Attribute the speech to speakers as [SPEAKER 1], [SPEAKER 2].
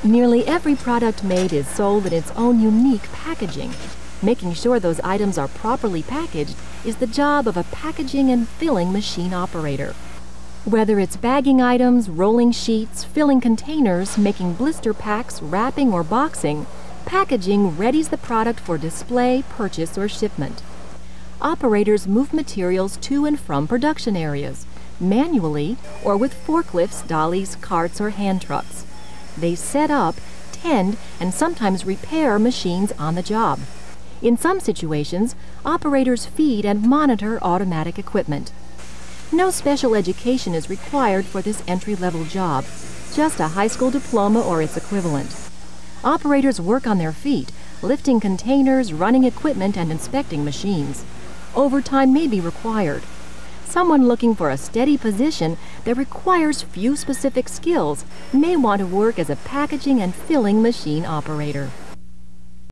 [SPEAKER 1] Nearly every product made is sold in its own unique packaging. Making sure those items are properly packaged is the job of a packaging and filling machine operator. Whether it's bagging items, rolling sheets, filling containers, making blister packs, wrapping, or boxing, packaging readies the product for display, purchase, or shipment. Operators move materials to and from production areas, manually or with forklifts, dollies, carts, or hand trucks. They set up, tend, and sometimes repair machines on the job. In some situations, operators feed and monitor automatic equipment. No special education is required for this entry-level job, just a high school diploma or its equivalent. Operators work on their feet, lifting containers, running equipment, and inspecting machines. Overtime may be required. Someone looking for a steady position that requires few specific skills may want to work as a packaging and filling machine operator.